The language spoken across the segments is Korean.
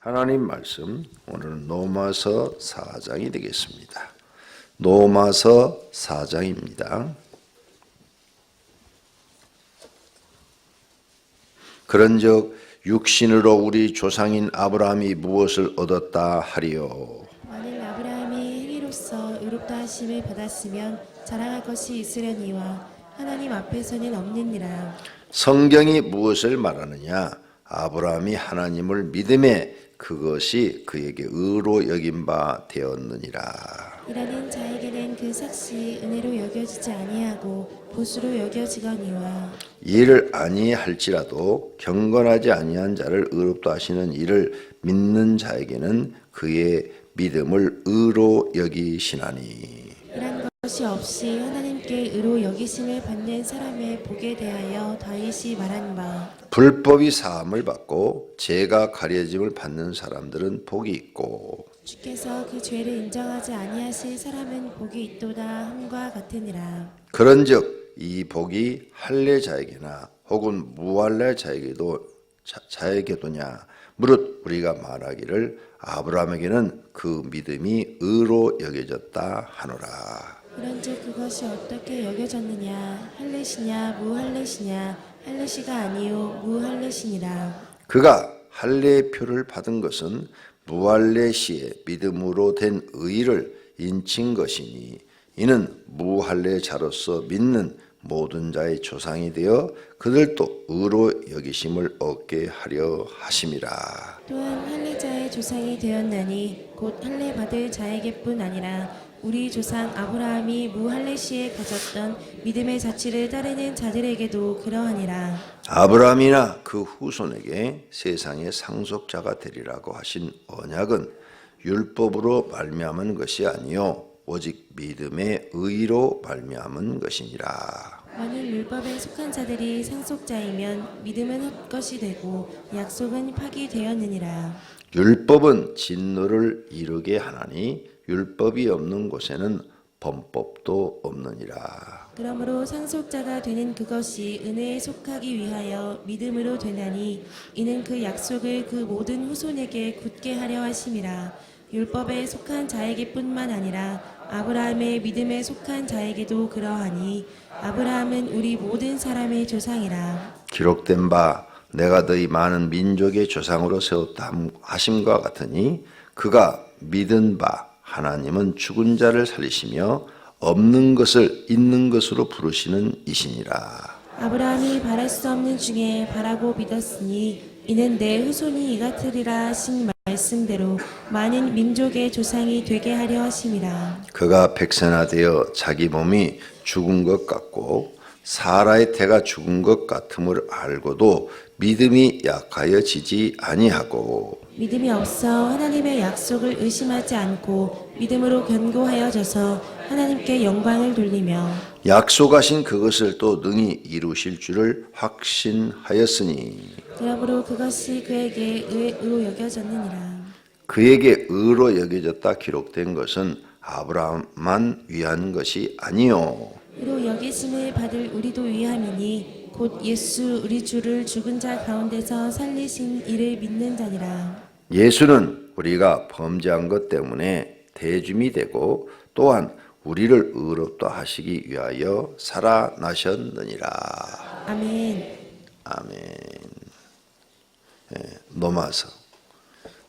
하나님 말씀, 오늘은 로마서 4장이 되겠습니다. 로마서 4장입니다. 그런즉 육신으로 우리 조상인 아브라함이 무엇을 얻었다 하리요? 만일 아브라함이 행위로서 의롭다 하심을 받았으면 자랑할 것이 있으려니와 하나님 앞에서는 없느니라. 성경이 무엇을 말하느냐? 아브라함이 하나님을 믿음에 그것이 그에게 의로 여긴 바 되었느니라. 이라는 자에게는 그 삭시 은혜로 여겨지지 아니하고 보수로 여겨지거니와 이를 아니할지라도 경건하지 아니한 자를 의롭다 하시는 이를 믿는 자에게는 그의 믿음을 의로 여기시나니. 이란 것이 없이 하나님께 의로 여기심을 받는 사람의 복에 대하여 다윗이 말한 바 불법이 사함을 받고 죄가 가려짐을 받는 사람들은 복이 있고 주께서 그 죄를 인정하지 아니하실 사람은 복이 있도다 함과 같으니라. 그런즉 이 복이 할례 자에게나 혹은 무할례 자에게도냐 무릇 우리가 말하기를 아브라함에게는 그 믿음이 의로 여겨졌다 하노라. 그런즉 그것이 어떻게 여겨졌느냐 할례시냐 무할례시냐 할례시가 아니요 무할례시니라. 그가 할례의 표를 받은 것은 무할례 시에 믿음으로 된 의를 인친 것이니 이는 무할례 자로서 믿는 모든 자의 조상이 되어 그들도 의로 여기심을 얻게 하려 하심이라. 또한 할례자의 조상이 되었나니 곧 할례 받을 자에게뿐 아니라 우리 조상 아브라함이 무할례 시에 가졌던 믿음의 자취를 따르는 자들에게도 그러하니라. 아브라함이나 그 후손에게 세상의 상속자가 되리라고 하신 언약은 율법으로 말미암은 것이 아니요 오직 믿음의 의로 말미암은 것이니라. 만일 율법에 속한 자들이 상속자이면 믿음은 헛것이 되고 약속은 파기되었느니라. 율법은 진노를 이루게 하나니 율법이 없는 곳에는 범법도 없느니라. 그러므로 상속자가 되는 그것이 은혜에 속하기 위하여 믿음으로 되나니 이는 그 약속을 그 모든 후손에게 굳게 하려 하심이라. 율법에 속한 자에게뿐만 아니라 아브라함의 믿음에 속한 자에게도 그러하니 아브라함은 우리 모든 사람의 조상이라. 기록된 바 내가 너희 많은 민족의 조상으로 세웠다 하심과 같으니 그가 믿은 바 하나님은 죽은 자를 살리시며 없는 것을 있는 것으로 부르시는 이시니라. 아브라함이 바랄 수 없는 중에 바라고 믿었으니 이는 내 후손이 이 같으리라 하신 말씀대로 많은 민족의 조상이 되게 하려 하심이라. 그가 백세나되어 자기 몸이 죽은 것 같고 사라의 태가 죽은 것 같음을 알고도 믿음이 약하여 지지 아니하고 믿음이 없어 하나님의 약속을 의심하지 않고 믿음으로 견고하여져서 하나님께 영광을 돌리며 약속하신 그것을 또 능히 이루실 줄을 확신하였으니 그러므로 그것이 그에게 의로 여겨졌느니라. 그에게 의로 여겨졌다 기록된 것은 아브라함만 위한 것이 아니요 의로 여기심을 받을 우리도 위함이니 곧 예수 우리 주를 죽은 자 가운데서 살리신 이를 믿는 자니라. 예수는 우리가 범죄한 것 때문에 대줌이 되고 또한 우리를 의롭다 하시기 위하여 살아나셨느니라. 아멘. 아멘. 로마서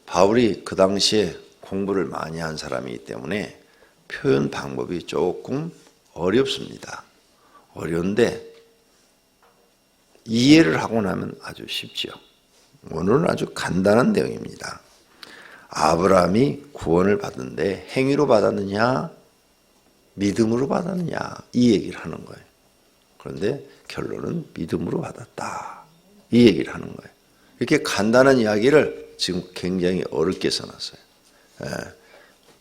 바울이 그 당시에 공부를 많이 한 사람이기 때문에 표현 방법이 조금 어렵습니다. 어려운데 이해를 하고 나면 아주 쉽지요. 오늘은 아주 간단한 내용입니다. 아브라함이 구원을 받은데 행위로 받았느냐 믿음으로 받았느냐 이 얘기를 하는 거예요. 그런데 결론은 믿음으로 받았다 이 얘기를 하는 거예요. 이렇게 간단한 이야기를 지금 굉장히 어렵게 써놨어요.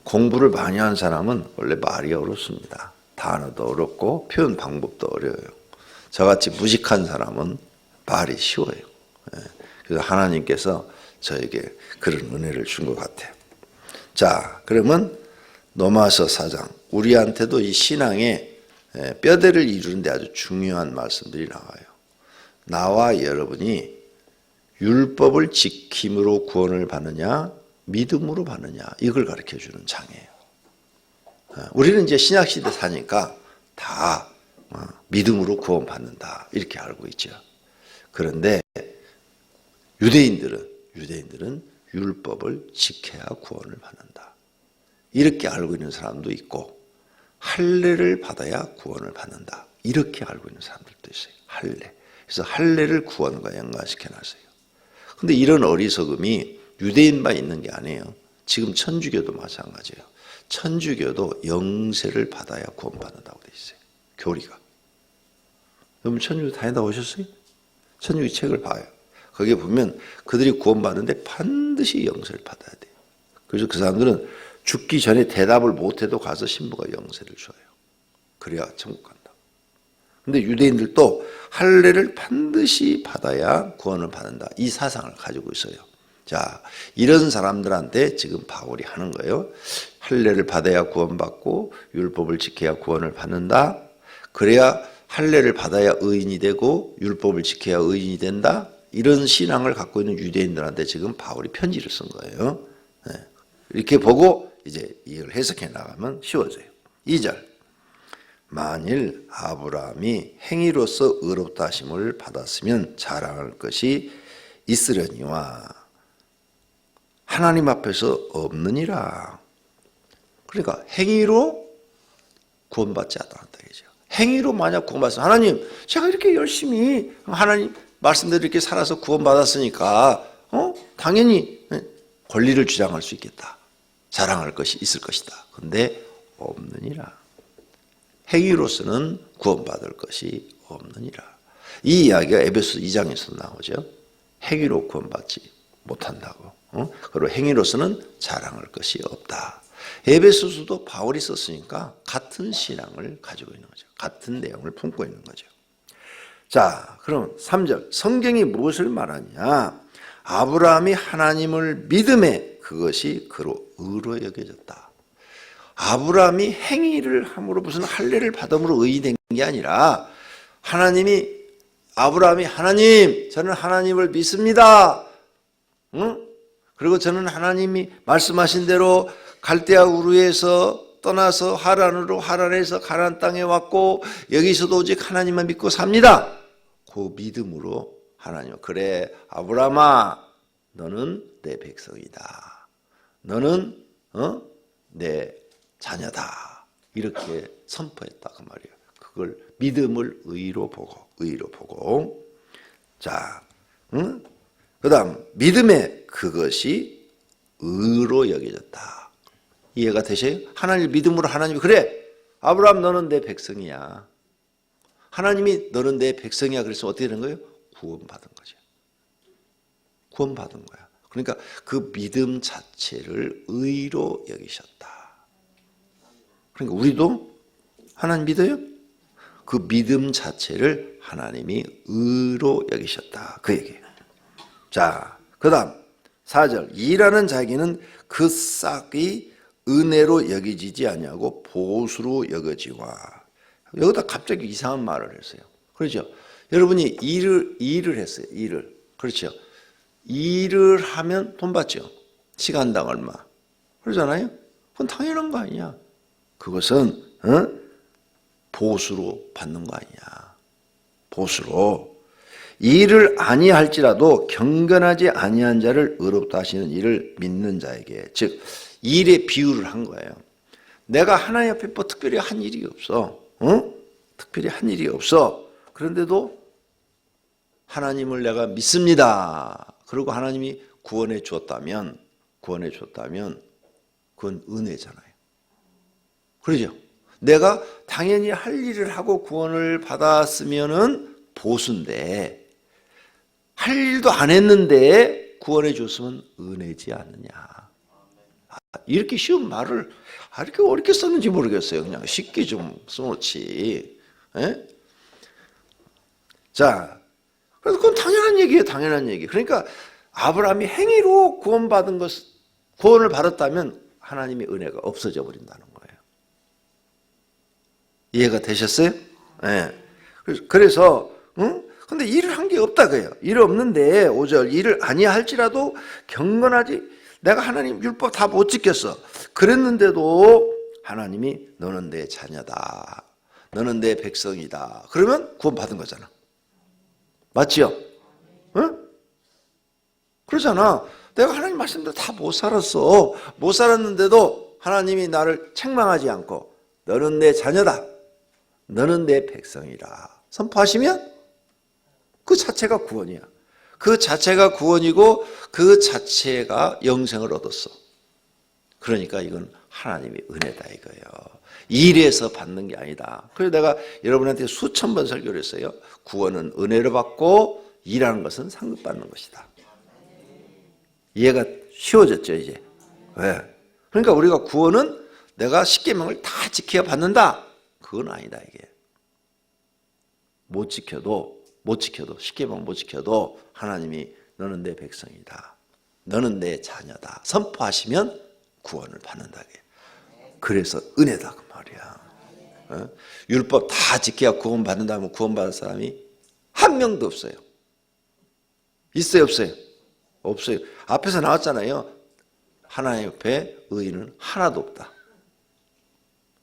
공부를 많이 한 사람은 원래 말이 어렵습니다. 단어도 어렵고 표현 방법도 어려워요. 저같이 무식한 사람은 말이 쉬워요. 그래서 하나님께서 저에게 그런 은혜를 준 것 같아요. 자, 그러면 로마서 4장 우리한테도 이 신앙의 뼈대를 이루는데 아주 중요한 말씀들이 나와요. 나와 여러분이 율법을 지킴으로 구원을 받느냐, 믿음으로 받느냐, 이걸 가르쳐 주는 장이에요. 우리는 이제 신약시대 사니까 다 믿음으로 구원받는다 이렇게 알고 있죠. 그런데 유대인들은 율법을 지켜야 구원을 받는다 이렇게 알고 있는 사람도 있고, 할례를 받아야 구원을 받는다 이렇게 알고 있는 사람들도 있어요. 할례. 그래서 할례를 구원과 연관시켜 놨어요. 근데 이런 어리석음이 유대인만 있는 게 아니에요. 지금 천주교도 마찬가지예요. 천주교도 영세를 받아야 구원받는다고 돼 있어요. 교리가. 여러분 천주교 다니다 오셨어요? 천주교 책을 봐요. 거기에 보면 그들이 구원받는데 반드시 영세를 받아야 돼요. 그래서 그 사람들은 죽기 전에 대답을 못해도 가서 신부가 영세를 줘요. 그래야 천국 간다. 근데 유대인들도 할례를 반드시 받아야 구원을 받는다. 이 사상을 가지고 있어요. 자, 이런 사람들한테 지금 바울이 하는 거예요. 할례를 받아야 구원받고 율법을 지켜야 구원을 받는다. 그래야 할례를 받아야 의인이 되고 율법을 지켜야 의인이 된다. 이런 신앙을 갖고 있는 유대인들한테 지금 바울이 편지를 쓴 거예요. 이렇게 보고 이제 이걸 해석해 나가면 쉬워져요. 2절. 만일 아브라함이 행위로서 의롭다 하심을 받았으면 자랑할 것이 있으려니와 하나님 앞에서 없느니라. 그러니까 행위로 구원받지 않았다 이죠. 행위로 만약 구원받았으면 하나님 제가 이렇게 열심히 하나님 말씀대로 이렇게 살아서 구원받았으니까 당연히 권리를 주장할 수 있겠다. 자랑할 것이 있을 것이다. 그런데 없느니라. 행위로서는 구원받을 것이 없느니라. 이 이야기가 에베소 2장에서 나오죠. 행위로 구원받지 못한다고. 그리고 행위로서는 자랑할 것이 없다. 에베소서도 바울이 썼으니까 같은 신앙을 가지고 있는 거죠. 같은 내용을 품고 있는 거죠. 자, 그럼 3절. 성경이 무엇을 말하냐? 아브라함이 하나님을 믿음에 그것이 그로 의로 여겨졌다. 아브라함이 행위를 함으로 무슨 할례를 받음으로 의인이 된 게 아니라 아브라함이 하나님, 저는 하나님을 믿습니다. 그리고 저는 하나님이 말씀하신 대로 갈대아 우르에서 떠나서 하란에서 가나안 땅에 왔고 여기서도 오직 하나님만 믿고 삽니다. 그 믿음으로 하나님, 그래 아브라함아 너는 내 백성이다. 너는 내 자녀다. 이렇게 선포했다 그 말이에요. 그걸 믿음을 의로 보고. 자, 그다음 믿음에 그것이 의로 여겨졌다. 이해가 되세요? 하나님 믿음으로 하나님이 그래 아브라함 너는 내 백성이야. 하나님이 너는 내 백성이야. 그래서 어떻게 된 거예요? 구원받은 거죠. 구원받은 거야. 그러니까 그 믿음 자체를 의로 여기셨다. 그러니까 우리도 하나님 믿어요? 그 믿음 자체를 하나님이 의로 여기셨다. 그 얘기예요. 자, 그 다음 4절. 일하는 자에게는 그 싹이 은혜로 여기지지 아니하고 보수로 여겨지와. 여기다 갑자기 이상한 말을 했어요. 그렇죠? 여러분이 일을 했어요. 일을. 그렇죠? 일을 하면 돈 받죠. 시간당 얼마. 그러잖아요? 그건 당연한 거 아니야. 그것은 보수로 받는 거 아니냐. 보수로. 일을 아니할지라도 경건하지 아니한 자를 의롭다 하시는 일을 믿는 자에게, 즉 일에 비유를 한 거예요. 내가 하나님 앞에 뭐 특별히 한 일이 없어. 특별히 한 일이 없어. 그런데도 하나님을 내가 믿습니다. 그리고 하나님이 구원해 줬다면 그건 은혜잖아요. 그러죠? 내가 당연히 할 일을 하고 구원을 받았으면은 보수인데 할 일도 안 했는데 구원해 줬으면 은혜지 않느냐. 이렇게 쉬운 말을 이렇게 어렵게 썼는지 모르겠어요. 그냥 쉽게 좀 써놓지. 에? 자, 그래서 그건 당연한 얘기예요. 당연한 얘기. 그러니까 아브라함이 행위로 구원을 받았다면 하나님의 은혜가 없어져 버린다는 거예요. 이해가 되셨어요? 네. 그래서 근데 일을 한 게 없다 그래요. 일 없는데 5절 일을 아니할지라도 경건하지 내가 하나님 율법 다 못 지켰어. 그랬는데도 하나님이 너는 내 자녀다. 너는 내 백성이다. 그러면 구원받은 거잖아. 맞지요? 응? 그러잖아. 내가 하나님 말씀대로 다 못 살았어. 못 살았는데도 하나님이 나를 책망하지 않고 너는 내 자녀다. 너는 내 백성이라 선포하시면 그 자체가 구원이야. 그 자체가 구원이고 그 자체가 영생을 얻었어. 그러니까 이건 하나님의 은혜다 이거예요. 일에서 받는 게 아니다. 그래서 내가 여러분한테 수천 번 설교를 했어요. 구원은 은혜로 받고 일하는 것은 상급받는 것이다. 이해가 쉬워졌죠 이제. 왜? 그러니까 우리가 구원은 내가 십계명을 다 지켜야 받는다. 그건 아니다 이게. 못 지켜도 십계명 못 지켜도 하나님이 너는 내 백성이다. 너는 내 자녀다. 선포하시면 구원을 받는다. 그래서 은혜다 그 말이야. 율법 다 지켜야 구원 받는다면 구원받을 사람이 한 명도 없어요. 있어요 없어요? 없어요. 앞에서 나왔잖아요. 하나님 옆에 의인은 하나도 없다.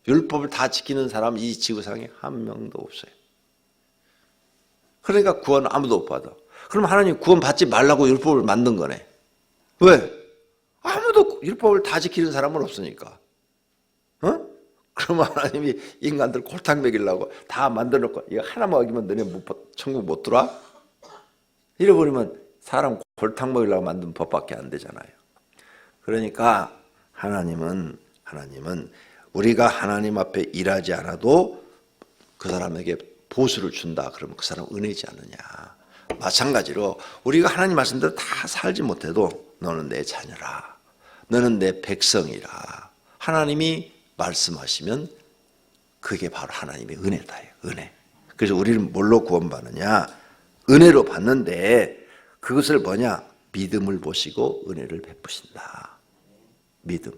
율법을 다 지키는 사람 이 지구상에 한 명도 없어요. 그러니까 구원 아무도 못 받아. 그럼 하나님 구원 받지 말라고 율법을 만든 거네. 왜? 아무도 율법을 다 지키는 사람은 없으니까. 그러면 하나님이 인간들 골탕 먹이려고 다 만들어놓고 이거 하나만 어기면 너네 천국 못 들어와? 이래버리면 사람 골탕 먹이려고 만든 법밖에 안 되잖아요. 그러니까 하나님은 우리가 하나님 앞에 일하지 않아도 그 사람에게 보수를 준다. 그러면 그 사람 은혜지 않느냐. 마찬가지로 우리가 하나님 말씀대로 다 살지 못해도 너는 내 자녀라. 너는 내 백성이라. 하나님이 말씀하시면 그게 바로 하나님의 은혜다. 은혜. 그래서 우리는 뭘로 구원받느냐. 은혜로 받는데 그것을 뭐냐. 믿음을 보시고 은혜를 베푸신다. 믿음.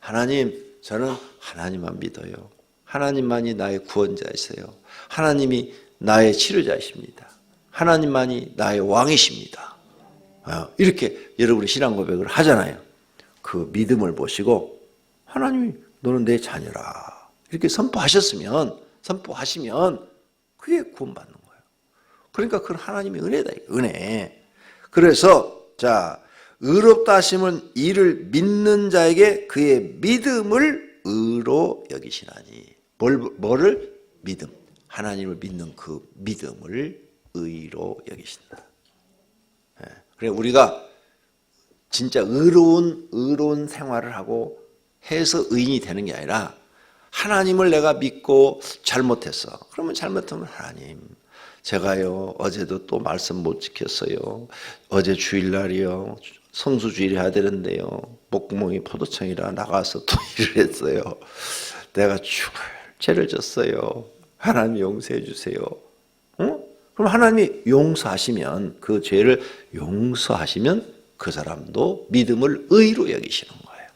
하나님, 저는 하나님만 믿어요. 하나님만이 나의 구원자이세요. 하나님이 나의 치료자이십니다. 하나님만이 나의 왕이십니다. 이렇게 여러분이 신앙 고백을 하잖아요. 그 믿음을 보시고 하나님이 너는 내 자녀라. 이렇게 선포하시면 그게 구원받는 거예요. 그러니까 그건 하나님의 은혜다. 은혜. 그래서 자 의롭다 하심은 이를 믿는 자에게 그의 믿음을 의로 여기시나니. 뭐를? 믿음. 하나님을 믿는 그 믿음을 의로 여기신다. 그래 우리가 진짜 의로운 생활을 하고 해서 의인이 되는 게 아니라 하나님을 내가 믿고 잘못했어. 그러면 잘못하면 하나님 제가요 어제도 또 말씀 못 지켰어요. 어제 주일날이요. 성수주일 해야 되는데요. 목구멍이 포도청이라 나가서 또 일을 했어요. 내가 죽을 죄를 졌어요. 하나님 용서해 주세요. 그럼 하나님이 용서하시면 그 죄를 용서하시면 그 사람도 믿음을 의로 여기시는 거예요.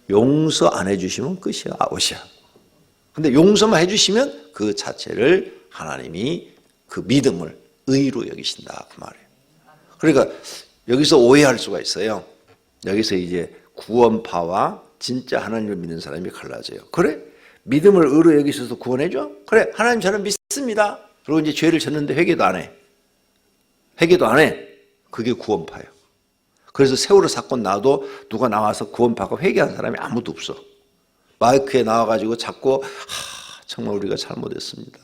용서 안 해주시면 끝이야. 아웃이야. 근데 용서만 해주시면 그 자체를 하나님이 그 믿음을 의로 여기신다. 그 말이에요. 그러니까 여기서 오해할 수가 있어요. 여기서 이제 구원파와 진짜 하나님을 믿는 사람이 갈라져요. 그래? 믿음을 의로 여기셔서 구원해줘? 그래, 하나님 저는 믿습니다. 그리고 이제 죄를 졌는데 회개도 안 해. 그게 구원파예요. 그래서 세월호 사건 나도 누가 나와서 구원파가 회개한 사람이 아무도 없어. 마이크에 나와가지고 자꾸 정말 우리가 잘못했습니다.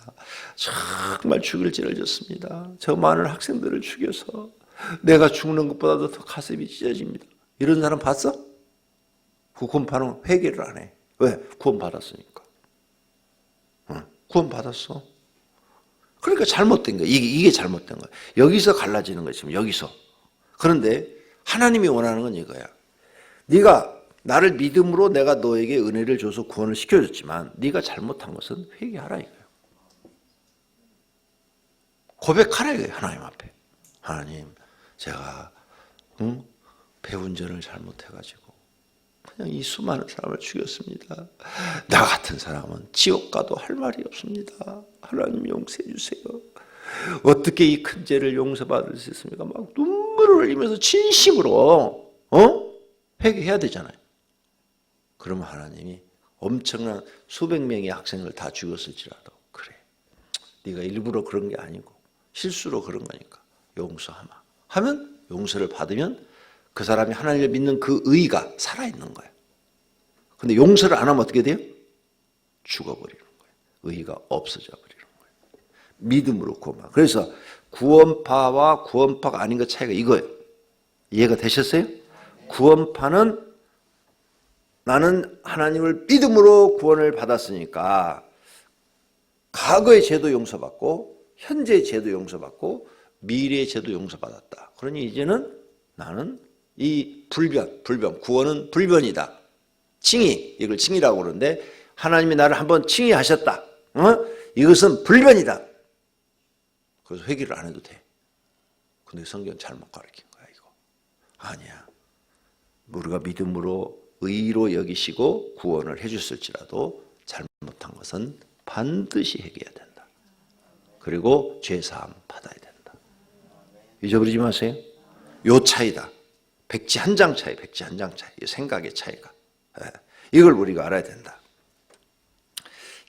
정말 죽일 죄를 졌습니다. 저 많은 학생들을 죽여서 내가 죽는 것보다도 더 가슴이 찢어집니다. 이런 사람 봤어? 그 구원파는 회개를 안 해. 왜? 구원받았으니까. 구원받았어. 그러니까 잘못된 거야. 이게 잘못된 거야. 여기서 갈라지는 거지. 여기서. 그런데 하나님이 원하는 건 이거야. 네가 나를 믿음으로 내가 너에게 은혜를 줘서 구원을 시켜줬지만 네가 잘못한 것은 회개하라 이거예요. 고백하라 이거예요. 하나님 앞에. 하나님 제가 배운전을 잘못해가지고 그냥 이 수많은 사람을 죽였습니다. 나 같은 사람은 지옥 가도 할 말이 없습니다. 하나님 용서해 주세요. 어떻게 이 큰 죄를 용서받을 수 있습니까? 막 눈물을 흘리면서 진심으로 회개해야 되잖아요. 그러면 하나님이 엄청난 수백 명의 학생을 다 죽였을지라도 그래, 네가 일부러 그런 게 아니고 실수로 그런 거니까 용서하마 하면, 용서를 받으면 그 사람이 하나님을 믿는 그 의가 살아있는 거예요. 근데 용서를 안 하면 어떻게 돼요? 죽어버리는 거예요. 의가 없어져 버리는 거예요. 믿음으로 구원파. 그래서 구원파와 구원파가 아닌 것 차이가 이거예요. 이해가 되셨어요? 구원파는 나는 하나님을 믿음으로 구원을 받았으니까 과거의 죄도 용서받고 현재의 죄도 용서받고 미래의 죄도 용서받았다. 그러니 이제는 나는 이 불변, 구원은 불변이다. 칭의, 이걸 칭의라고 그러는데 하나님이 나를 한번 칭의하셨다. 이것은 불변이다. 그래서 회개를 안 해도 돼. 근데 성경 잘못 가르친 거야 이거. 아니야. 우리가 믿음으로 의로 여기시고 구원을 해주실지라도 잘못한 것은 반드시 회개해야 된다. 그리고 죄사함 받아야 된다. 잊어버리지 마세요. 요 차이다. 백지 한 장 차이, 백지 한 장 차이. 생각의 차이가. 이걸 우리가 알아야 된다.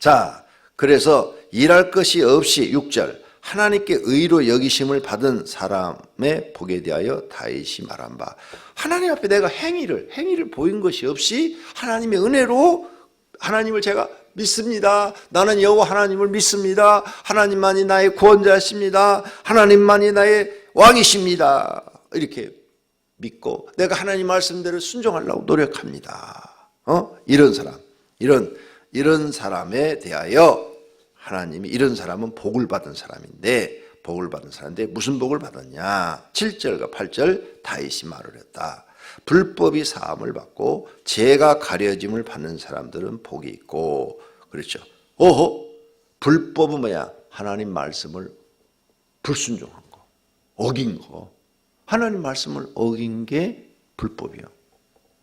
자, 그래서 일할 것이 없이 6절 하나님께 의로 여기심을 받은 사람의 복에 대하여 다윗이 말한 바, 하나님 앞에 내가 행위를 보인 것이 없이 하나님의 은혜로 하나님을 제가 믿습니다. 나는 여호와 하나님을 믿습니다. 하나님만이 나의 구원자십니다. 하나님만이 나의 왕이십니다. 이렇게 믿고 내가 하나님 말씀대로 순종하려고 노력합니다. 이런 사람, 이런 사람에 대하여 하나님이, 이런 사람은 복을 받은 사람인데, 무슨 복을 받았냐? 7절과 8절 다윗이 말을 했다. 불법이 사함을 받고 죄가 가려짐을 받는 사람들은 복이 있고, 그렇죠. 불법은 뭐야? 하나님 말씀을 불순종한 거, 어긴 거. 하나님 말씀을 어긴 게 불법이요.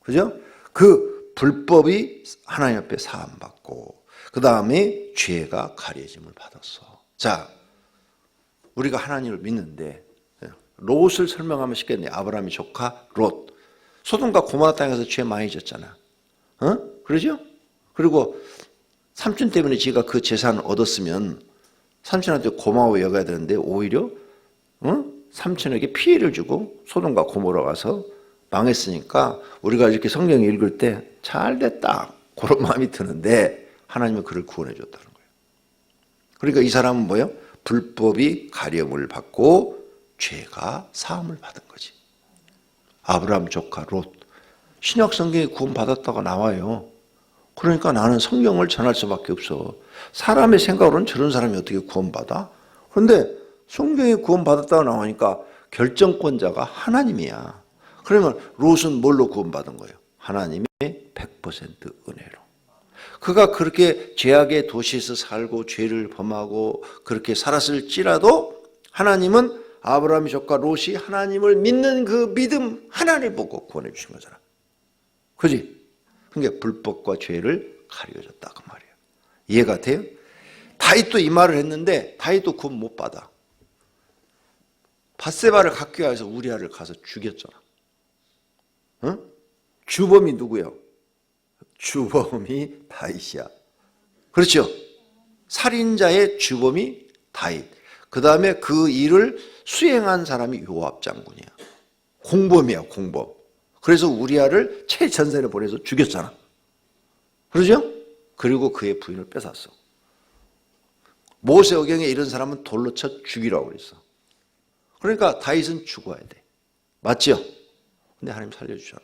그죠? 그 불법이 하나님 앞에 사함 받고, 그 다음에 죄가 가려짐을 받았어. 자, 우리가 하나님을 믿는데 롯을 설명하면 쉽겠네. 아브라함의 조카 롯. 소돔과 고모라 땅에서 죄 많이 졌잖아. 그러죠? 그리고 삼촌 때문에 지가 그 재산을 얻었으면 삼촌한테 고마워 여겨야 되는데 오히려 삼촌에게 피해를 주고 소돔과 고모라 가서 망했으니까 우리가 이렇게 성경 읽을 때 잘됐다 그런 마음이 드는데, 하나님은 그를 구원해 줬다는 거예요. 그러니까 이 사람은 뭐예요? 불법이 가려움을 받고 죄가 사함을 받은 거지. 아브라함 조카 롯. 신약 성경에 구원 받았다가 나와요. 그러니까 나는 성경을 전할 수밖에 없어. 사람의 생각으로는 저런 사람이 어떻게 구원받아? 그런데 성경에 구원 받았다가 나오니까 결정권자가 하나님이야. 그러면 롯은 뭘로 구원받은 거예요? 하나님의 100% 은혜로. 그가 그렇게 죄악의 도시에서 살고 죄를 범하고 그렇게 살았을지라도 하나님은 아브라함의 조카 롯이 하나님을 믿는 그 믿음 하나를 보고 구원해 주신 거잖아. 그지? 그러니까 불법과 죄를 가려줬다 그 말이에요. 이해가 돼요? 다윗도 이 말을 했는데 다윗도 구원 못 받아. 밧세바를 갖기 위해서 우리아를 가서 죽였잖아. 주범이 누구예요? 주범이 다윗이야. 그렇죠? 살인자의 주범이 다윗. 그 다음에 그 일을 수행한 사람이 요압 장군이야. 공범이야, 공범. 그래서 우리아를 최전선에 보내서 죽였잖아. 그러죠? 그리고 그의 부인을 뺏었어. 모세오경에 이런 사람은 돌로 쳐 죽이라고 그랬어. 그러니까 다윗은 죽어야 돼. 맞죠? 근데 하나님 살려주잖아.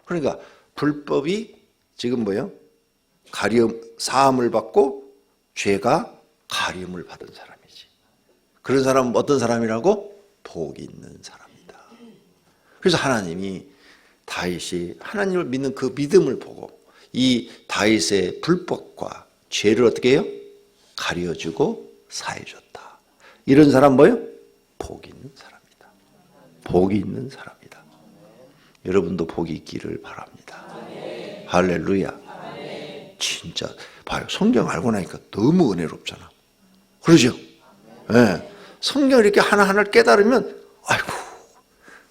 그러니까 불법이 지금 뭐예요? 사함을 받고 죄가 가림을 받은 사람이지. 그런 사람은 어떤 사람이라고? 복이 있는 사람이다. 그래서 하나님이 다윗이 하나님을 믿는 그 믿음을 보고 이 다윗의 불법과 죄를 어떻게 해요? 가려주고 사해줬다. 이런 사람 뭐예요? 복이 있는 사람이다. 복이 있는 사람이다. 여러분도 복이 있기를 바랍니다. 할렐루야. 진짜 봐요. 성경 알고 나니까 너무 은혜롭잖아. 그러죠? 예. 성경을 이렇게 하나하나를 깨달으면 아이고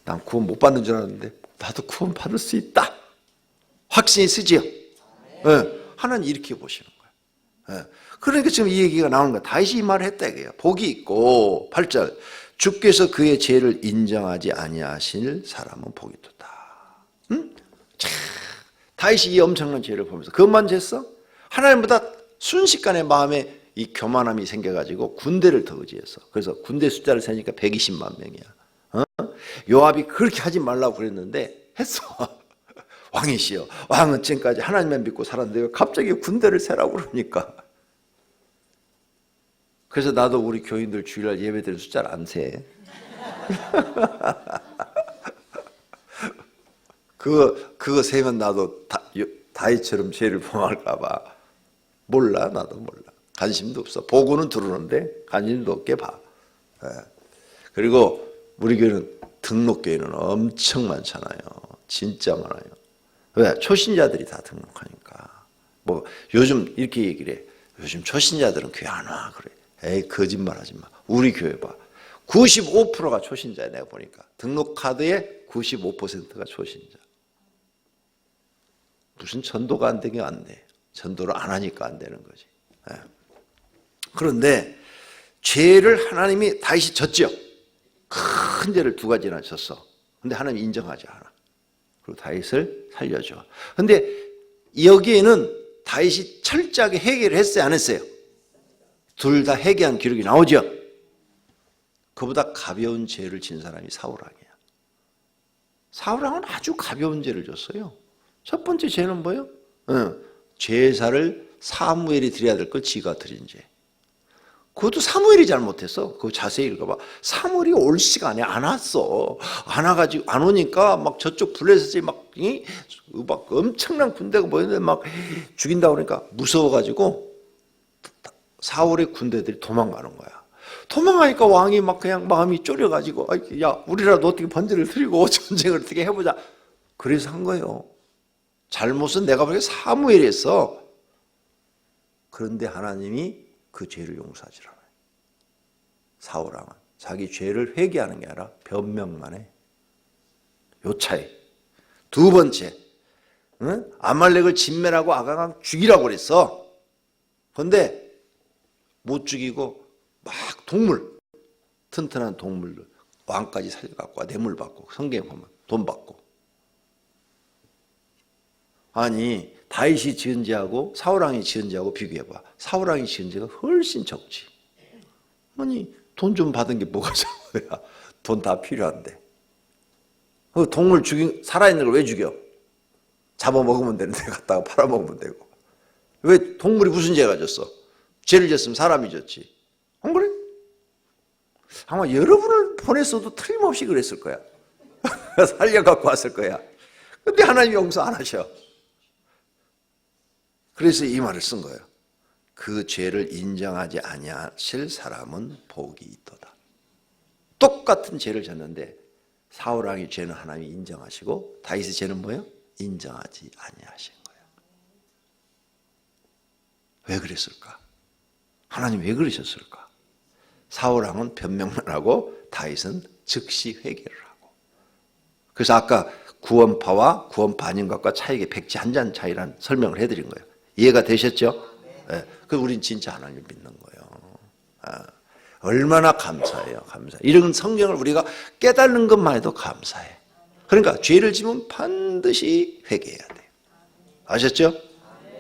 난 구원 못 받는 줄 알았는데 나도 구원 받을 수 있다. 확신이 쓰지요. 예. 하나님 이렇게 보시는 거예요. 예. 그러니까 지금 이 얘기가 나오는 거야. 다윗이 이 말을 했다 이거예요. 복이 있고 8절 주께서 그의 죄를 인정하지 아니하실 사람은 복이 있도다. 응? 참, 다윗이 이 엄청난 죄를 보면서 그것만 쟀어? 하나님보다 순식간에 마음에 이 교만함이 생겨가지고 군대를 더 의지했어. 그래서 군대 숫자를 세니까 120만 명이야. 어? 요압이 그렇게 하지 말라고 그랬는데 했어. 왕이시여. 왕은 지금까지 하나님만 믿고 살았는데 갑자기 군대를 세라고 그러니까. 그래서 나도 우리 교인들 주일날 예배드리는 숫자를 안 세. 그거 세면 나도 다윗처럼 죄를 범할까 봐. 몰라, 나도 몰라. 관심도 없어. 보고는 들어오는데 관심도 없게 봐. 예. 그리고 우리 교회는 등록교회는 엄청 많잖아요. 진짜 많아요. 왜? 초신자들이 다 등록하니까. 뭐 요즘 이렇게 얘기를 해. 요즘 초신자들은 교회 안 와. 그래. 에이, 거짓말하지 마. 우리 교회 봐. 95%가 초신자야. 내가 보니까. 등록 카드에 95%가 초신자. 무슨 전도가 안 되게 안 돼. 전도를 안 하니까 안 되는 거지. 예. 그런데 죄를 하나님이 다윗이 졌죠. 큰 죄를 두 가지나 졌어. 근데 하나님 인정하지 않아. 그리고 다윗을 살려줘. 근데 여기에는 다윗이 철저하게 회개를 했어요, 안 했어요? 둘 다 회개한 기록이 나오죠. 그보다 가벼운 죄를 진 사람이 사울왕이야. 사울왕은 아주 가벼운 죄를 졌어요. 첫 번째 죄는 뭐예요? 제사를 사무엘이 드려야 될 걸 지가 드린 죄. 그것도 사무엘이 잘못했어. 그거 자세히 읽어봐. 사무엘이 올 시간에 안 왔어. 안 와가지고, 안 오니까 막 저쪽 블레셋이 막 엄청난 군대가 모였는데 막 죽인다고 그러니까 무서워가지고 사울의 군대들이 도망가는 거야. 도망가니까 왕이 막 그냥 마음이 쫄여가지고, 야, 우리라도 어떻게 번제를 드리고 전쟁을 어떻게 해보자. 그래서 한 거예요. 잘못은 내가 보기에 사무엘이 했어. 그런데 하나님이 그 죄를 용서하지 않아요. 사울왕은 자기 죄를 회개하는 게 아니라 변명만 해. 요 차이. 두 번째, 아말렉을 진멸하고 아가강 죽이라고 그랬어. 그런데 못 죽이고 막 동물, 튼튼한 동물들 왕까지 살려갖고 뇌물 받고 성경에 보면 돈 받고. 아니 다윗이 지은 죄하고 사울왕이 지은 죄하고 비교해봐. 사울왕이 지은 죄가 훨씬 적지. 아니 돈 좀 받은 게 뭐가 적어야. 돈 다 필요한데. 그 동물 죽인 살아있는 걸 왜 죽여? 잡아먹으면 되는데 갖다가 팔아먹으면 되고. 왜 동물이 무슨 죄가 졌어? 죄를 졌으면 사람이 졌지. 안 그래? 아마 여러분을 보냈어도 틀림없이 그랬을 거야. 살려갖고 왔을 거야. 근데 하나님 용서 안 하셔. 그래서 이 말을 쓴 거예요. 그 죄를 인정하지 아니하실 사람은 복이 있도다. 똑같은 죄를 졌는데 사울왕의 죄는 하나님이 인정하시고 다윗의 죄는 뭐예요? 인정하지 아니하신 거예요. 왜 그랬을까? 하나님 왜 그러셨을까? 사울왕은 변명만 하고 다윗은 즉시 회개를 하고. 그래서 아까 구원파와 구원반인 것과 차이가 백지 한 잔 차이란 설명을 해드린 거예요. 이해가 되셨죠? 네. 그 우린 진짜 하나님을 믿는 거예요. 얼마나 감사해요. 감사. 이런 성경을 우리가 깨닫는 것만 해도 감사해. 그러니까 죄를 지면 반드시 회개해야 돼요. 아셨죠?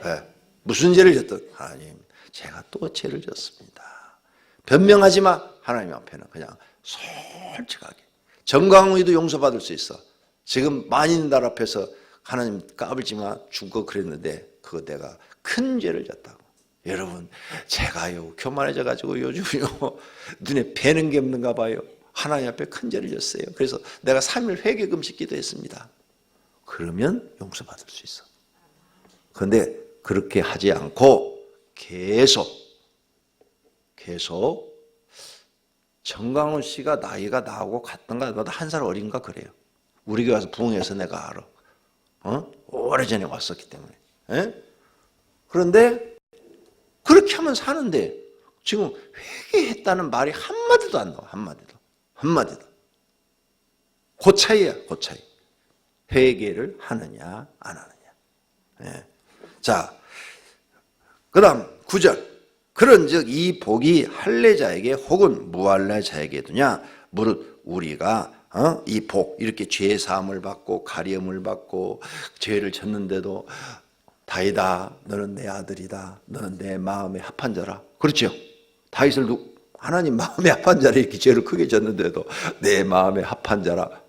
네. 무슨 죄를 졌든 하나님 제가 또 죄를 졌습니다. 변명하지 마. 하나님 앞에는 그냥 솔직하게. 정광훈이도 용서받을 수 있어. 지금 만인들 앞에서 하나님 까불지 마 죽어 그랬는데 그거 내가 큰 죄를 졌다고. 여러분 제가요 교만해져가지고 요즘요 눈에 뵈는 게 없는가 봐요. 하나님 앞에 큰 죄를 졌어요. 그래서 내가 3일 회개 금식 기도했습니다. 그러면 용서받을 수 있어. 그런데 그렇게 하지 않고 계속 정광훈 씨가 나이가 나하고 같던가 나보다 한 살 어린가 그래요. 우리 교회 와서 부흥해서 내가 알아. 오래전에 왔었기 때문에. 에? 그런데 그렇게 하면 사는데 지금 회개했다는 말이 한마디도 안 나와. 한마디도. 그 차이야, 그 차이. 회개를 하느냐 안 하느냐. 예. 자, 그 다음 9절. 그런즉 이 복이 할례자에게 혹은 무할례자에게 두냐. 무릇 우리가 이 복, 이렇게 죄 사함을 받고 가리움을 받고 죄를 졌는데도 다윗아 너는 내 아들이다, 너는 내 마음에 합한 자라. 그렇죠? 다윗을 하나님 마음에 합한 자라, 이렇게 죄를 크게 졌는데도 내 마음에 합한 자라.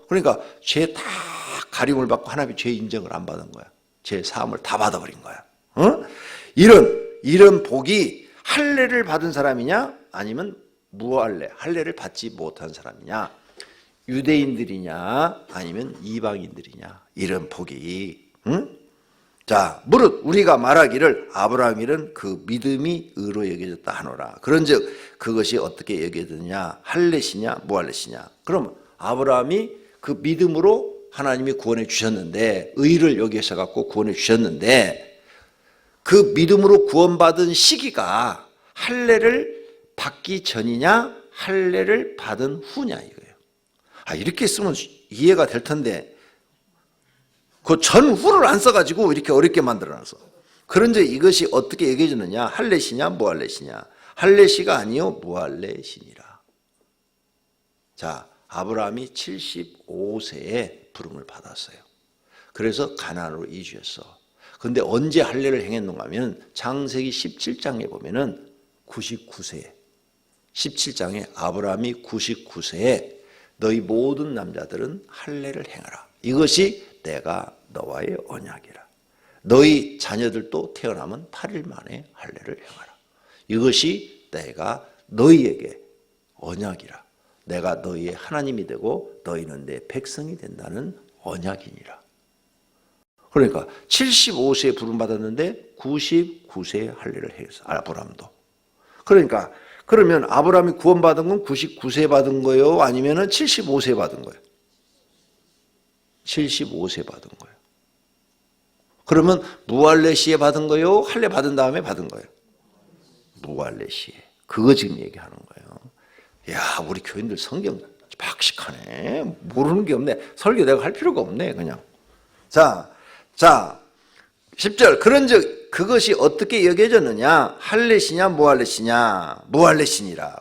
그러니까 죄 다 가림을 받고 하나님이 죄 인정을 안 받은 거야. 죄 사함을 다 받아버린 거야. 이런 복이 할례를 받은 사람이냐 아니면 무할례, 할례를 받지 못한 사람이냐, 유대인들이냐 아니면 이방인들이냐, 이런 복이. 자, 무릇 우리가 말하기를 아브라함 일은 그 믿음이 의로 여겨졌다 하노라. 그런즉 그것이 어떻게 여겨졌느냐, 할례시냐 무할례시냐. 그럼 아브라함이 그 믿음으로 하나님이 구원해 주셨는데, 의를 여기서 갖고 구원해 주셨는데, 그 믿음으로 구원받은 시기가 할례를 받기 전이냐 할례를 받은 후냐 이거예요. 이렇게 쓰면 이해가 될 텐데 그 전후를 안 써가지고 이렇게 어렵게 만들어놨어. 그런데 이것이 어떻게 얘기해주느냐, 할례시냐 무할례시냐. 할례시가 아니요 무할례시니라. 자, 아브라함이 75세에 부름을 받았어요. 그래서 가나안으로 이주했어. 근데 언제 할례를 행했는가 하면 창세기 17장에 보면은 99세, 17장에 아브라함이 99세에 너희 모든 남자들은 할례를 행하라. 이것이 내가 너와의 언약이라. 너희 자녀들도 태어나면 8일 만에 할례를 행하라. 이것이 내가 너희에게 언약이라. 내가 너희의 하나님이 되고 너희는 내 백성이 된다는 언약이니라. 그러니까 75세에 부름받았는데 99세에 할례를 했어, 아브라함도. 그러니까 그러면 아브라함이 구원받은 건 99세 받은 거예요? 아니면 75세 받은 거예요? 75세 받은 거예요. 그러면 무할례 시에 받은 거예요? 할례 받은 다음에 받은 거예요? 무할례 시에. 그거 지금 얘기하는 거예요. 야, 우리 교인들 성경 박식하네. 모르는 게 없네. 설교 내가 할 필요가 없네, 그냥. 자, 10절. 그런즉 그것이 어떻게 여겨졌느냐? 할례시냐 무할례시냐? 무할례시니라.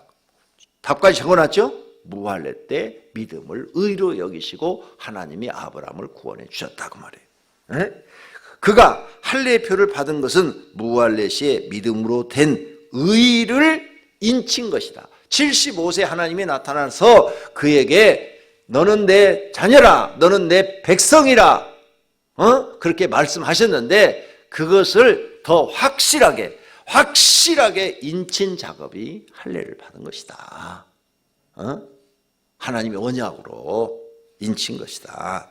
답까지 적어놨죠? 무할례 때 믿음을 의로 여기시고 하나님이 아브라함을 구원해 주셨다고 말해요. 그가 할례의 표를 받은 것은 무할례 시에 믿음으로 된 의를 인친 것이다. 75세 하나님이 나타나서 그에게 너는 내 자녀라, 너는 내 백성이라, 그렇게 말씀하셨는데 그것을 더 확실하게 인친 작업이 할례를 받은 것이다. 하나님의 언약으로 인친 것이다.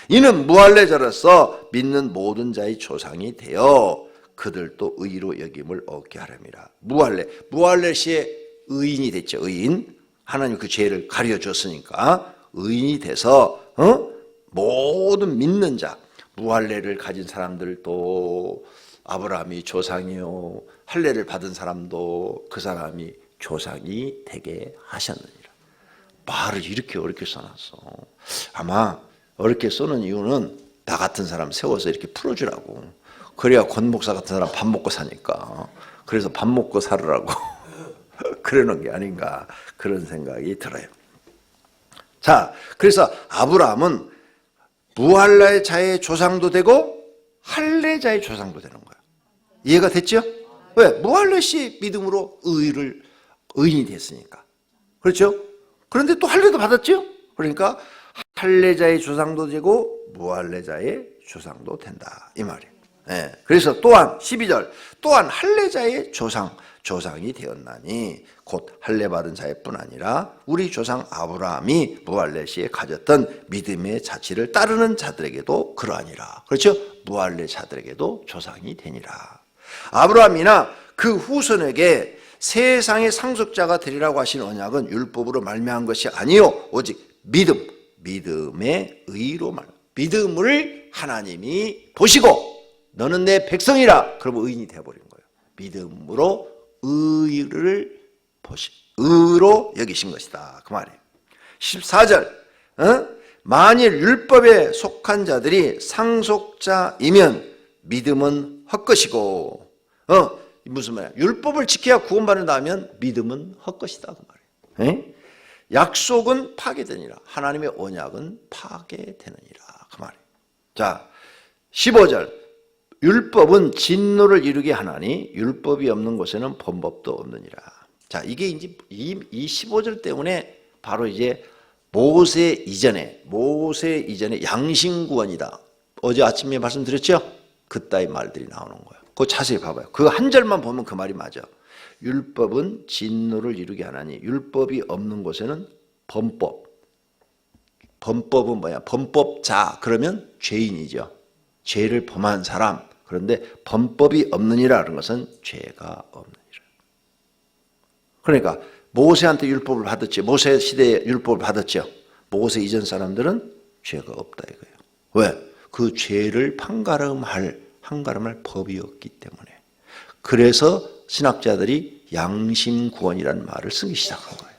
이는 무할례자로서 믿는 모든 자의 조상이 되어 그들도 의로 여김을 얻게 하렵니다. 무할례 시에 의인이 됐죠. 의인. 하나님 그 죄를 가려줬으니까 의인이 돼서 모든 믿는 자, 무할례를 가진 사람들도 아브라함이 조상이요, 할례를 받은 사람도 그 사람이 조상이 되게 하셨느니라. 말을 이렇게 어렵게 써놨어. 아마 어렵게 써놓은 이유는 나 같은 사람 세워서 이렇게 풀어주라고. 그래야 권 목사 같은 사람 밥 먹고 사니까. 그래서 밥 먹고 살으라고 그러는 게 아닌가, 그런 생각이 들어요. 자, 그래서 아브라함은 무할례자의 조상도 되고 할례자의 조상도 되는 거야. 이해가 됐죠? 왜? 무할례 시 믿음으로 의인이 됐으니까. 그렇죠? 그런데 또 할례도 받았죠? 그러니까 할례자의 조상도 되고 무할례자의 조상도 된다, 이 말이에요. 네. 그래서 또한 12절, 또한 할례자의 조상이 되었나니 곧 할례 받은 자의 뿐 아니라 우리 조상 아브라함이 무할례 시에 가졌던 믿음의 자취를 따르는 자들에게도 그러하니라. 그렇죠? 무할례 자들에게도 조상이 되니라. 아브라함이나 그 후손에게 세상의 상속자가 되리라고 하신 언약은 율법으로 말미암은 것이 아니요 오직 믿음의 의로 믿음을 하나님이 보시고 너는 내 백성이라, 그러면 의인이 되어버린 거예요. 믿음으로 의로 여기신 것이다. 그 말이에요. 14절 만일 율법에 속한 자들이 상속자이면 믿음은 헛것이고 무슨 말이야? 율법을 지켜야 구원받는다면 믿음은 헛것이다. 그 말이에요. 약속은 파괴되니라. 하나님의 언약은 파괴되느니라. 그 말이에요. 자, 15절 율법은 진노를 이루게 하나니 율법이 없는 곳에는 범법도 없느니라. 자, 이게 이제 이 15절 때문에 바로 이제 모세 이전에 양심구원이다. 어제 아침에 말씀드렸죠? 그따위 말들이 나오는 거예요. 그거 자세히 봐봐요. 그 한 절만 보면 그 말이 맞아. 율법은 진노를 이루게 하나니 율법이 없는 곳에는 범법. 범법은 뭐야? 범법자 그러면 죄인이죠. 죄를 범한 사람. 그런데 범법이 없느니라는 것은 죄가 없느니라. 그러니까 모세한테 율법을 받았죠. 모세 시대에 율법을 받았죠. 모세 이전 사람들은 죄가 없다 이거예요. 왜? 그 죄를 한가름할 법이 없기 때문에. 그래서 신학자들이 양심구원이라는 말을 쓰기 시작한 거예요.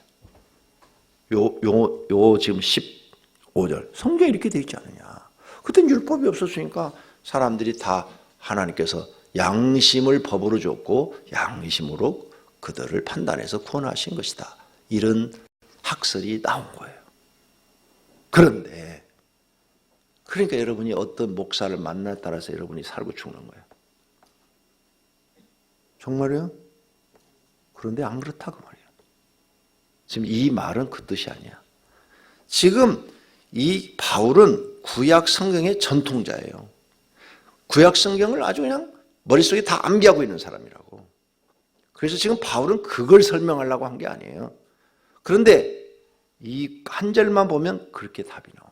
요 지금 15절 성경에 이렇게 되어 있지 않느냐. 그땐 율법이 없었으니까 사람들이 다 하나님께서 양심을 법으로 줬고 양심으로 그들을 판단해서 구원하신 것이다. 이런 학설이 나온 거예요. 그런데 그러니까 여러분이 어떤 목사를 만나에 따라서 여러분이 살고 죽는 거예요. 정말이요? 그런데 안 그렇다 그 말이에요. 지금 이 말은 그 뜻이 아니야. 지금 이 바울은 구약 성경의 전통자예요. 구약 성경을 아주 그냥 머릿속에 다 암기하고 있는 사람이라고. 그래서 지금 바울은 그걸 설명하려고 한 게 아니에요. 그런데 이 한 절만 보면 그렇게 답이 나와.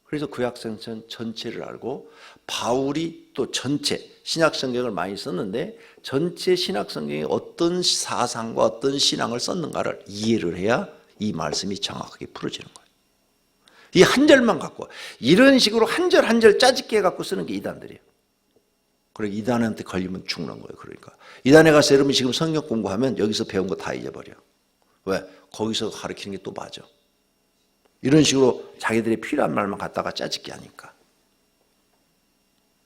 그래서 구약 성경 전체를 알고 바울이 또 전체 신약 성경을 많이 썼는데 전체 신약 성경에 어떤 사상과 어떤 신앙을 썼는가를 이해를 해야 이 말씀이 정확하게 풀어지는 거예요. 이 한 절만 갖고 이런 식으로 한 절 한 절 짜집게 해갖고 쓰는 게 이단들이에요. 그래 이단한테 걸리면 죽는 거예요. 그러니까 이단에 가서 여러분이 지금 성경 공부하면 여기서 배운 거 다 잊어버려. 왜? 거기서 가르치는 게 또 맞아. 이런 식으로 자기들이 필요한 말만 갖다가 짜집게 하니까.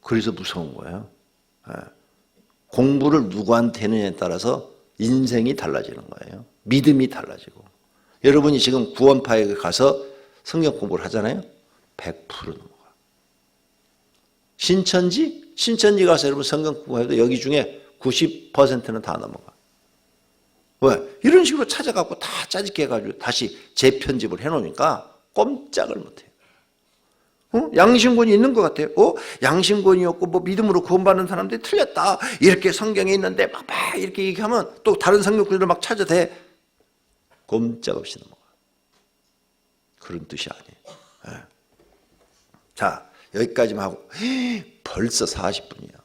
그래서 무서운 거예요. 공부를 누구한테 했느냐에 따라서 인생이 달라지는 거예요. 믿음이 달라지고. 여러분이 지금 구원파에 가서 성경 공부를 하잖아요. 100% 넘어가. 신천지 가서 여러분 성경 공부해도 여기 중에 90%는 다 넘어가. 왜? 이런 식으로 찾아갖고 다 짜집게 해가지고 다시 재편집을 해놓으니까 꼼짝을 못해요. 양심권이 있는 것 같아요. 양심권이었고 뭐 믿음으로 구원받는 사람들이 틀렸다. 이렇게 성경에 있는데 막 이렇게 얘기하면 또 다른 성경 구절을 막 찾아대. 꼼짝없이 넘어가. 그런 뜻이 아니에요. 자, 여기까지만 하고 벌써 40분이야.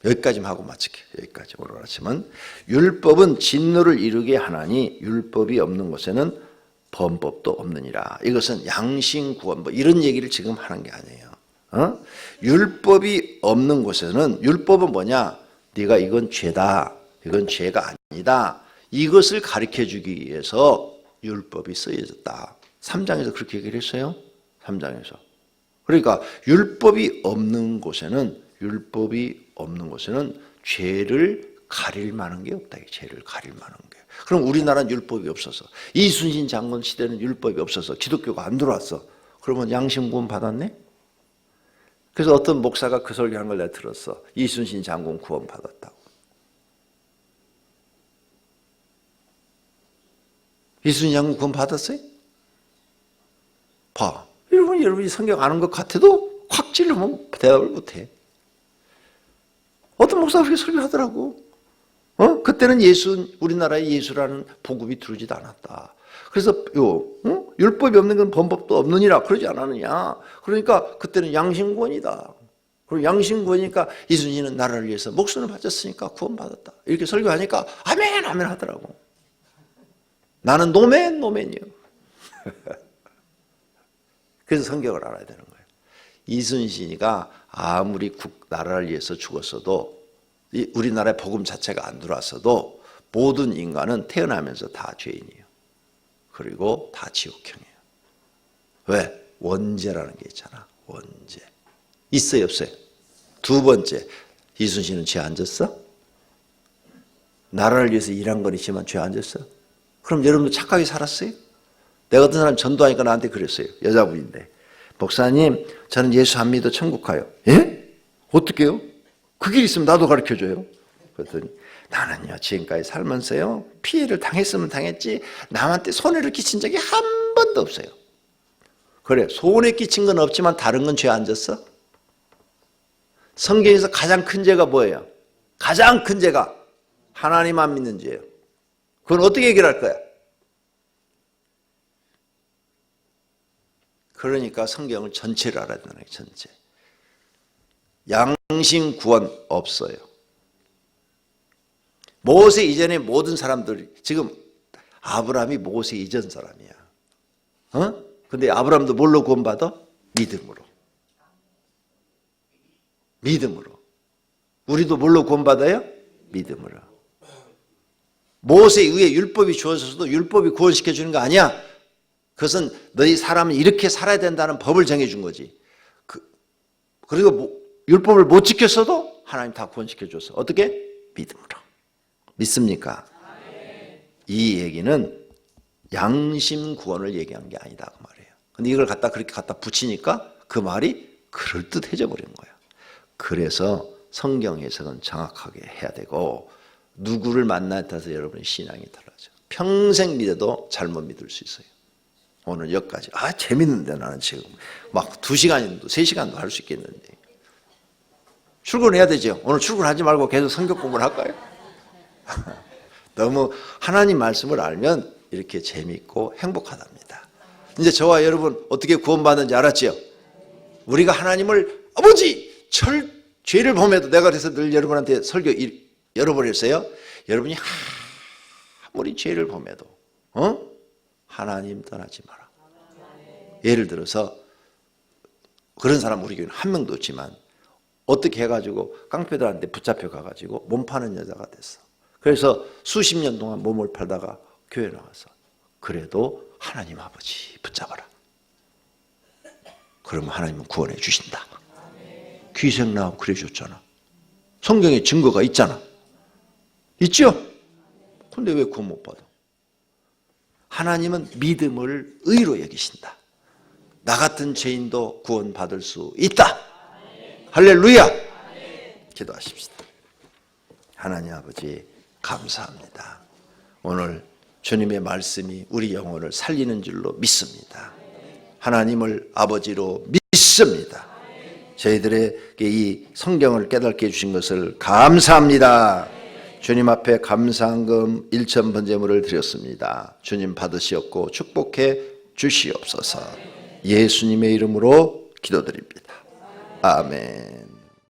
여기까지만 하고 마칠게요. 여기까지 오늘 아침은 율법은 진노를 이루게 하나니 율법이 없는 곳에는 범법도 없느니라. 이것은 양심구원 뭐 이런 얘기를 지금 하는 게 아니에요. 율법이 없는 곳에는 율법은 뭐냐? 네가 이건 죄다. 이건 죄가 아니다. 이것을 가르쳐주기 위해서 율법이 쓰여졌다. 3장에서 그렇게 얘기를 했어요. 3장에서. 그러니까 율법이 없는 곳에는 죄를 가릴 만한 게 없다. 죄를 가릴 만한 게. 그럼 우리나라는 율법이 없어서 이순신 장군 시대는 율법이 없어서 기독교가 안 들어왔어. 그러면 양심구원 받았네? 그래서 어떤 목사가 그 설교한 걸 내가 들었어. 이순신 장군 구원 받았다고. 이순신 장군 구원 받았어요? 봐. 여러분이 성경 아는 것 같아도 확 찔르면 대답을 못해. 어떤 목사가 그렇게 설교하더라고. 그때는 우리나라에 예수라는 복음이 들어오지도 않았다. 그래서 율법이 없는 건 범법도 없느니라 그러지 않았느냐. 그러니까 그때는 양심구원이다. 그리고 양심구원이니까 이순신은 나라를 위해서 목숨을 바쳤으니까 구원받았다. 이렇게 설교하니까 아멘 아멘 하더라고. 나는 노맨이요. 그래서 성경을 알아야 되는 거예요. 이순신이가 아무리 나라를 위해서 죽었어도 우리나라의 복음 자체가 안 들어왔어도 모든 인간은 태어나면서 다 죄인이에요. 그리고 다 지옥형이에요. 왜? 원죄라는 게 있잖아. 원죄. 있어요, 없어요? 두 번째, 이순신은 죄 안 졌어? 나라를 위해서 일한 건 있지만 죄 안 졌어? 그럼 여러분도 착하게 살았어요? 내가 어떤 사람 전도하니까 나한테 그랬어요. 여자분인데. 목사님, 저는 예수 안 믿어 천국 가요. 예? 어떻게요? 그 길 있으면 나도 가르쳐줘요. 그랬더니 나는요, 지금까지 살면서요, 피해를 당했으면 당했지, 남한테 손해를 끼친 적이 한 번도 없어요. 그래, 손해 끼친 건 없지만 다른 건 죄 안 졌어? 성경에서 가장 큰 죄가 뭐예요? 가장 큰 죄가 하나님 안 믿는 죄예요. 그건 어떻게 해결할 거야? 그러니까 성경을 전체를 알아야 되는 거예요. 전체. 양심 구원 없어요. 모세 이전의 모든 사람들이, 지금 아브라함이 모세 이전 사람이야. 근데 아브라함도 뭘로 구원받아? 믿음으로. 믿음으로. 우리도 뭘로 구원받아요? 믿음으로. 모세 이후에 율법이 주어져서도 율법이 구원시켜 주는 거 아니야. 그것은 너희 사람은 이렇게 살아야 된다는 법을 정해준 거지. 그리고 율법을 못 지켰어도 하나님 다 구원시켜 줬어. 어떻게? 믿음으로. 믿습니까? 이 얘기는 양심 구원을 얘기한 게 아니다 그 말이에요. 근데 이걸 그렇게 갖다 붙이니까 그 말이 그럴듯해져 버린 거야. 그래서 성경 해석은 정확하게 해야 되고, 누구를 만나에 따라서 여러분의 신앙이 달라져. 평생 믿어도 잘못 믿을 수 있어요. 오늘 여기까지. 재밌는데 나는 지금 막 2시간도 3시간도 할 수 있겠는데. 출근해야 되죠. 오늘 출근하지 말고 계속 성경 공부를 할까요? 너무 하나님 말씀을 알면 이렇게 재밌고 행복하답니다. 이제 저와 여러분 어떻게 구원받는지 알았죠? 우리가 하나님을 아버지 죄를 범해도, 내가 그래서 늘 여러분한테 설교 여러 번 했어요. 여러분이 아무리 죄를 범해도 하나님 떠나지 마라. 예를 들어서 그런 사람 우리 교회는 한 명도 없지만 어떻게 해가지고 깡패들한테 붙잡혀 가가지고 몸 파는 여자가 됐어. 그래서 수십 년 동안 몸을 팔다가 교회 나와서, 그래도 하나님 아버지 붙잡아라. 그러면 하나님은 구원해 주신다. 귀생 나하고 그래 줬잖아. 성경에 증거가 있잖아. 있죠? 근데 왜 구원 못 받아? 하나님은 믿음을 의로 여기신다. 나 같은 죄인도 구원받을 수 있다. 할렐루야. 기도하십시다. 하나님 아버지 감사합니다. 오늘 주님의 말씀이 우리 영혼을 살리는 줄로 믿습니다. 하나님을 아버지로 믿습니다. 저희들에게 이 성경을 깨닫게 해주신 것을 감사합니다. 주님 앞에 감사한금 1천 번제물을 드렸습니다. 주님 받으시옵고 축복해 주시옵소서. 예수님의 이름으로 기도드립니다. 아멘.